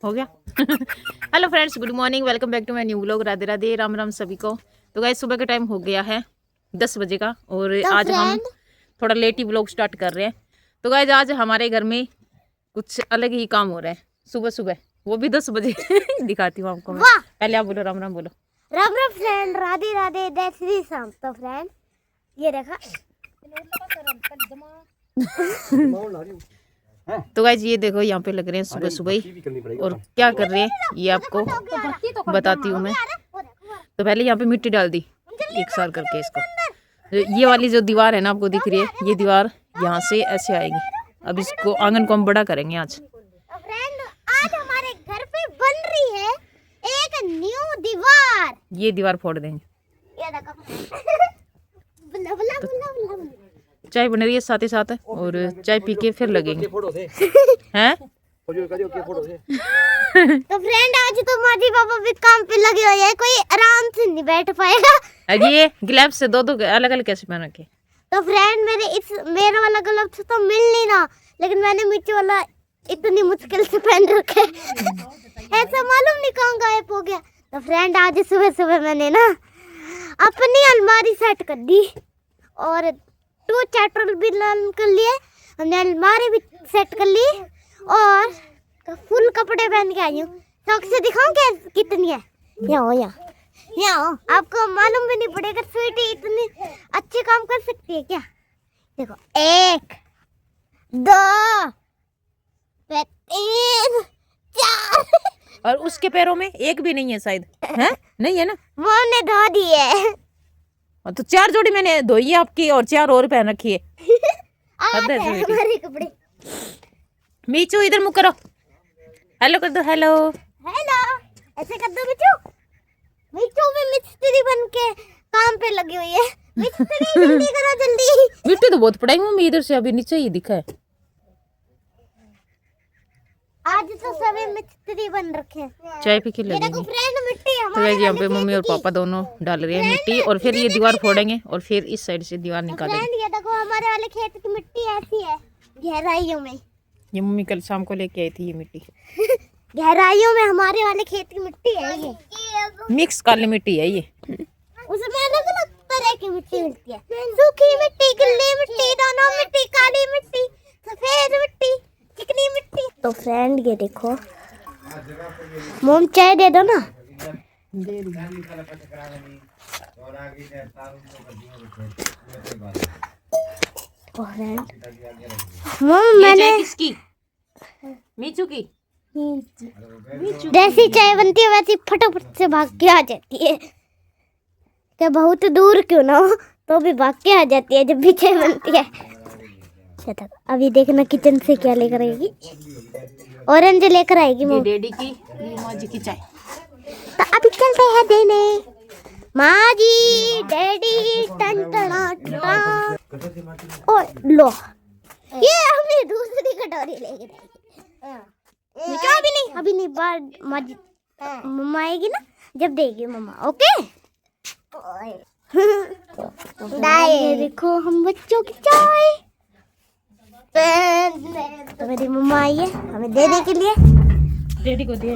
हो गया। Hello friends, good morning, welcome back to my new vlog. Radhe Radhe, Ram Ram सभी को। तो गाइस सुबह का टाइम हो गया है 10 बजे का और तो आज हम थोड़ा लेट ही व्लॉग स्टार्ट कर रहे हैं। तो गाइस आज हमारे घर में कुछ अलग ही काम हो रहा है सुबह सुबह, वो भी 10 बजे। दिखाती हूँ आपको मैं। पहले आप बोलो राम राम बोलो। राम राम फ्रेंड, राधे राधे, जय श्री राम। तो फ्रेंड ये देखा तो गाइस ये देखो यहाँ पे लग रहे हैं सुबह सुबह ही, और क्या कर रहे हैं ये आपको बताती हूँ मैं। तो पहले यहाँ पे मिट्टी डाल दी एक साल करके इसको। ये वाली जो दीवार है ना आपको दिख रही है, ये दीवार यहाँ से ऐसे आएगी। अब इसको आंगन को हम बड़ा करेंगे आज। फ्रेंड आज हमारे घर पे बन रही है एक न्यू दीवार। ये दीवार फोड़ देंगे। ये देखो बुला बुला बुला बुला। चाय बन रही है साथ ही साथ, और चाय पी के फिर लगेंगे हैं। तो फ्रेंड आज तो माजी पापा भी काम पे लगे हुए हैं, कोई आराम से नहीं बैठ पाएगा। अजी ये ग्लव्स से दो अलग अलग कैसे पहन रखे? तो फ्रेंड मेरा वाला ग्लव्स तो मिल नहीं रहा, लेकिन मैंने मिट्टी वाला इतनी मुश्किल से पहन रखे। ऐसा मालूम नहीं कहाँ गायब हो गया। तो फ्रेंड आज सुबह सुबह मैंने ना अपनी अलमारी सेट कर दी और 2 चैटर भी कर लिए, हमने अलमारी भी सेट कर ली और फुल कपड़े पहन के आई हूँ। शौक से दिखाऊं क्या कितनी है। यहाँ आपको मालूम भी नहीं पड़ेगा, स्वीटी इतनी अच्छे काम कर सकती है क्या। देखो 1 2 3 4 और उसके पैरों में एक भी नहीं है शायद, है नहीं है ना? वो ने धो दिए। तो 4 जोड़ी मैंने धोई है आपकी और 4 और पहन रखी है। हमारे कपड़े। मीचू इधर मुँह करो, हेलो कर दो। हेलो हेलो ऐसे कर दो मिचू। मिचू भी मिस्त्री बन के काम पे लगी हुई है। मिस्त्री जल्दी करो जल्दी। मिट्टी तो बहुत पड़ाई मम्मी, इधर से अभी नीचे ही दिखा है। आज तो सभी मिस्त्री बन रखे हैं। चाय पी के लगेंगे। देखो फ्रेंड मिट्टी तो हमारे यहाँ पे मम्मी और पापा दोनों डाल रहे हैं मिट्टी, और फिर ये दीवार फोड़ेंगे और फिर इस साइड से दीवार निकालेंगे। फ्रेंड ये देखो हमारे वाले खेत की मिट्टी ऐसी है गहराइयों में। ये मम्मी कल शाम को लेके आई थी ये मिट्टी। गहराइयों में हमारे वाले खेत की मिट्टी है ये। मिक्स काली मिट्टी है ये। उसमें अलग अलग तरह की मिट्टी मिलती है, सूखी मिट्टी, गीली मिट्टी, दोनों मिट्टी, काली मिट्टी, सफेद मिट्टी, चिकनी मिट्टी। तो फ्रेंड ये देखो, मोम चाय दे दो ना। मोम मैंने किसकी? मीचू की। जैसी चाय बनती है वैसी फटाफट से भाग के आ जाती है। क्या बहुत दूर क्यों ना हो तो भी भाग के आ जाती है जब भी चाय बनती है। अभी देखना किचन से क्या लेकर आएगी। ऑरेंज लेकर आएगी ये डैडी की, ये माँ जी की चाय। तो अभी चलते हैं देने। माँ जी डैडी टन टना टना। ओ लो ये हमने दूसरी कटोरी लेके अभी नहीं बाद मम्मा आएगी ना जब देगी मम्मा। ओके देखो हम बच्चों की चाय। तो मेरी मम्मा आई है हमें देने के लिए। डैडी को दे।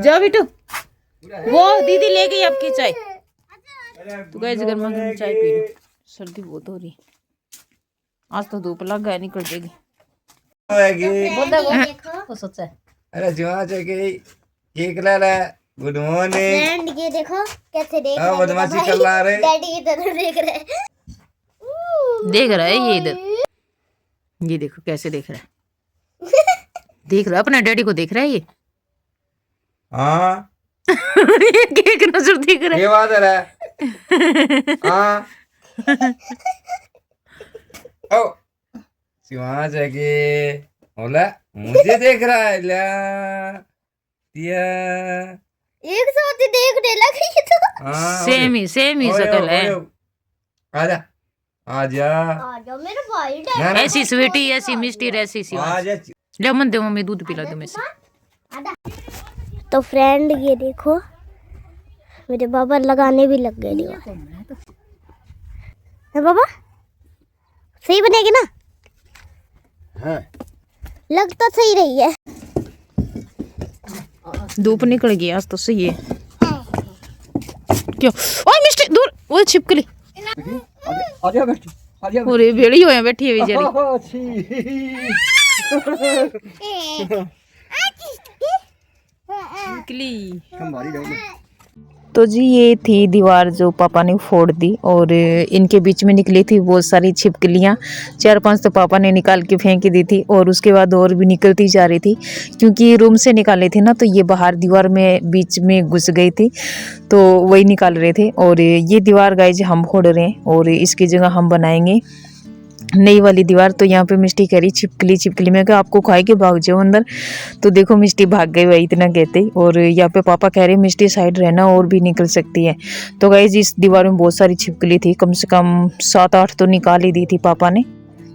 जाओ बेटू, वो दीदी ले गई आपकी चाय। तो गए गर्मा गर्म चाय पी लो, सर्दी बहुत हो रही। आज तो धूप लग गया, निकल जाएगी। तो सोचा है अरे जुआ चाहिए केक ला ला। गुड मॉर्निंग फ्रेंड ये देखो कैसे देख रहे हैं। बदमाशी कर रहा है। डैडी की तरफ देख रहे हैं। देख रहा है ये इधर, ये देखो कैसे देख रहा है। देख रहा है अपने डैडी को, देख रहा है ये। हाँ ये केक नजर देख रहा है। ये बात है। हाँ ओ जुआ चाहिए बोला मुझे देख रहा है। ला दिया एक साथ ही देखने लगी तो। हाँ सेम ही शक्ल है। आजा आजा आजा मेरे भाई ना, ना। ऐसी स्वीटी, ऐसी मिष्टी, ऐसी सी। आजा लेमन दे मम्मी, दूध पिला दो में से। तो फ्रेंड ये देखो मेरे बाबा लगाने भी लग गए दीवार। बाबा सही बनेगी ना? हाँ। लग तो सही रही है। धूप निकल गई आज तो सही है। क्यों ओए मिस्टी दूर वो छिपकली आजा बेटी आजा। अरे बेड़ी होया बैठी है बेचारी। छिपकली। हमारी जाओ। तो जी ये थी दीवार जो पापा ने फोड़ दी और इनके बीच में निकली थी बहुत सारी छिपकलियाँ। 4-5 तो पापा ने निकाल के फेंक दी थी और उसके बाद और भी निकलती जा रही थी क्योंकि रूम से निकाले थे ना, तो ये बाहर दीवार में बीच में घुस गई थी तो वही निकाल रहे थे। और ये दीवार गाइज हम फोड़ रहे हैं और इसकी जगह हम बनाएंगे नई वाली दीवार। तो यहाँ पे मिस्टी कह रही छिपकली छिपकली, मैं कहा आपको खाए के भाग जाओ अंदर। तो देखो मिस्टी भाग गई वही इतना कहते ही। और यहाँ पे पापा कह रहे मिस्टी साइड रहना और भी निकल सकती है। तो गाइज इस दीवार में बहुत सारी छिपकली थी, कम से कम 7-8 तो निकाल ही दी थी पापा ने।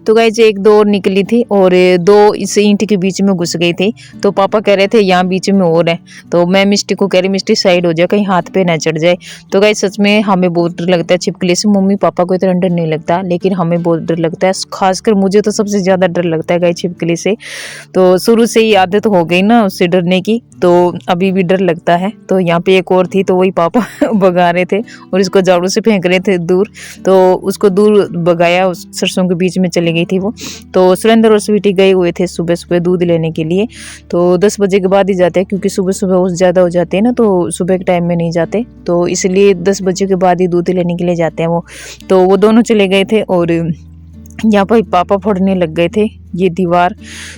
तो गाइज 1-2 और निकली थी और 2 इस ईंट के बीच में घुस गई थी। तो पापा कह रहे थे यहाँ बीच में और है। तो मैं मिस्टी को कह रही मिस्टी साइड हो जाए कहीं हाथ पे ना चढ़ जाए। तो गाइज सच में हमें बहुत डर लगता है छिपकली से। मम्मी पापा को इतना डर नहीं लगता लेकिन हमें बहुत डर लगता है। खासकर मुझे तो सबसे ज़्यादा डर लगता है गाइज छिपकली से। तो शुरू से ही आदत हो गई ना उससे डरने की, तो अभी भी डर लगता है। तो यहाँ पे एक और थी तो वही पापा भगा रहे थे और इसको झाड़ू से फेंक रहे थे दूर। तो उसको दूर भगाया, उस सरसों के बीच में चले गई थी वो। तो सुरेंद्र और स्वीटी गए हुए थे सुबह सुबह दूध लेने के लिए। तो 10 बजे के बाद ही जाते हैं क्योंकि सुबह सुबह बहुत ज़्यादा हो जाते हैं ना, तो सुबह के टाइम में नहीं जाते, तो इसलिए 10 बजे के बाद ही दूध लेने के लिए जाते हैं वो। तो वो दोनों चले गए थे और यहाँ पर पापा फोड़ने लग गए थे ये दीवार।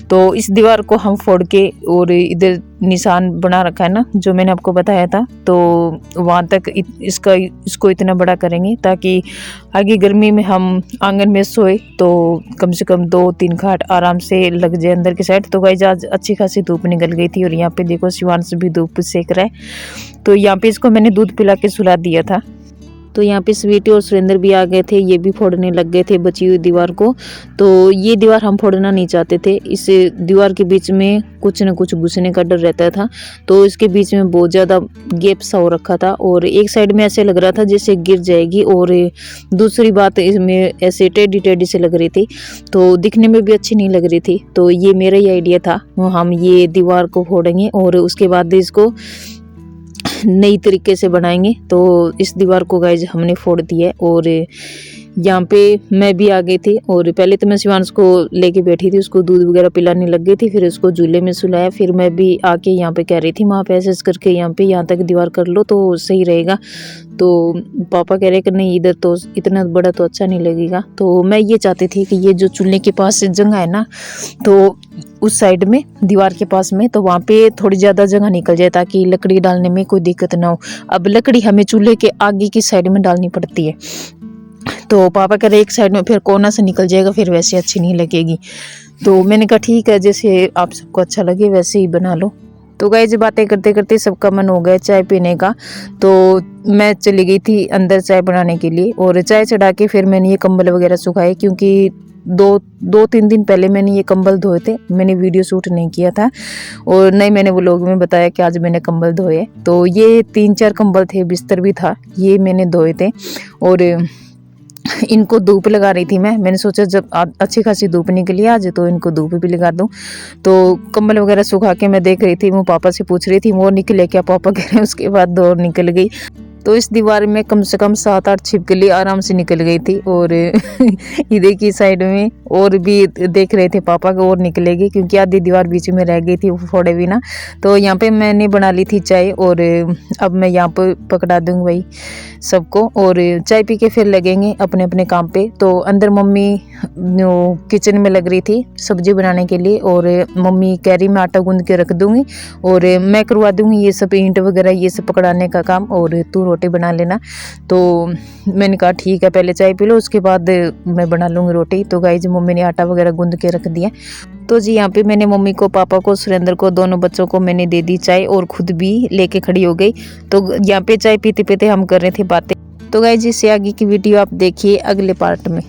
तो इस दीवार को हम फोड़ के और इधर निशान बना रखा है ना जो मैंने आपको बताया था, तो वहाँ तक इसको इतना बड़ा करेंगे ताकि आगे गर्मी में हम आंगन में सोए तो कम से कम 2-3 खाट आराम से लग जाए अंदर की साइड। तो गाइस आज अच्छी खासी धूप निकल गई थी और यहाँ पे देखो शिवांश भी धूप सेक रहा है। तो यहाँ पे इसको मैंने दूध पिला के सुला दिया था। तो यहाँ पे स्वीटी और सुरेंद्र भी आ गए थे, ये भी फोड़ने लग गए थे बची हुई दीवार को। तो ये दीवार हम फोड़ना नहीं चाहते थे, इस दीवार के बीच में कुछ न कुछ घुसने का डर रहता था। तो इसके बीच में बहुत ज़्यादा गैप सा हो रखा था और एक साइड में ऐसे लग रहा था जैसे गिर जाएगी और दूसरी बात इसमें ऐसे टेढ़ी टेढ़ी से लग रही थी, तो दिखने में भी अच्छी नहीं लग रही थी। तो ये मेरा ही आइडिया था, हम ये दीवार को फोड़ेंगे और उसके बाद इसको नई तरीके से बनाएंगे। तो इस दीवार को गाइज हमने फोड़ दिया है और यहाँ पे मैं भी आ गई थी और पहले तो मैं शिवांश को लेके बैठी थी, उसको दूध वगैरह पिलाने लग गई थी, फिर उसको झूले में सुलाया। फिर मैं भी आके यहाँ पे कह रही थी वहाँ पे ऐसे करके यहाँ तक दीवार कर लो तो सही रहेगा। तो पापा कह रहे कि नहीं इधर तो इतना बड़ा तो अच्छा नहीं लगेगा। तो मैं ये चाहती थी कि ये जो चूल्हे के पास जगह है ना, तो उस साइड में दीवार के पास में, तो वहाँ पे थोड़ी ज़्यादा जगह निकल जाए ताकि लकड़ी डालने में कोई दिक्कत ना हो। अब लकड़ी हमें चूल्हे के आगे की साइड में डालनी पड़ती है, तो पापा कह रहे एक साइड में फिर कोना से निकल जाएगा, फिर वैसे अच्छी नहीं लगेगी। तो मैंने कहा ठीक है, जैसे आप सबको अच्छा लगे वैसे ही बना लो। तो गाइस बातें करते करते सबका मन हो गया चाय पीने का, तो मैं चली गई थी अंदर चाय बनाने के लिए और चाय चढ़ा के फिर मैंने ये कंबल वगैरह सुखाए क्योंकि 2-3 दिन पहले मैंने ये कंबल धोए थे। मैंने वीडियो शूट नहीं किया था और नहीं मैंने व्लॉग में बताया कि आज मैंने कंबल धोए। तो ये 3-4 कंबल थे, बिस्तर भी था, ये मैंने धोए थे और इनको धूप लगा रही थी मैंने सोचा जब अच्छी खासी धूप निकली आज तो इनको धूप भी लगा दूं। तो कंबल वगैरह सुखा के मैं देख रही थी, वो पापा से पूछ रही थी वो निकले क्या, पापा कह रहे हैं उसके बाद 2 और निकल गई। तो इस दीवार में कम से कम 7-8 छिपकली आराम से निकल गई थी और इधर की साइड में और भी देख रहे थे पापा को और निकलेगी क्योंकि आधी दीवार बीच में रह गई थी वो फोड़े भी ना। तो यहाँ पे मैंने बना ली थी चाय और अब मैं यहाँ पर पकड़ा दूँगी भाई सबको और चाय पी के फिर लगेंगे अपने अपने काम पे। तो अंदर मम्मी किचन में लग रही थी सब्जी बनाने के लिए और मम्मी कह रही मैं आटा गूंद के रख दूँगी और मैं करवा दूँगी ये सब ईंट वगैरह ये सब पकड़ाने का काम और तू रोटी बना लेना। तो मैंने कहा ठीक है पहले चाय पी लो उसके बाद मैं बना लूँगी रोटी। तो गाइस मम्मी ने आटा वगैरह गूंद के रख दिया। तो जी यहाँ पे मैंने मम्मी को पापा को सुरेंद्र को दोनों बच्चों को मैंने दे दी चाय और खुद भी लेके खड़ी हो गई। तो यहाँ पे चाय पीते पीते हम कर रहे थे बातें। तो गाइस इससे आगे की वीडियो आप देखिए अगले पार्ट में।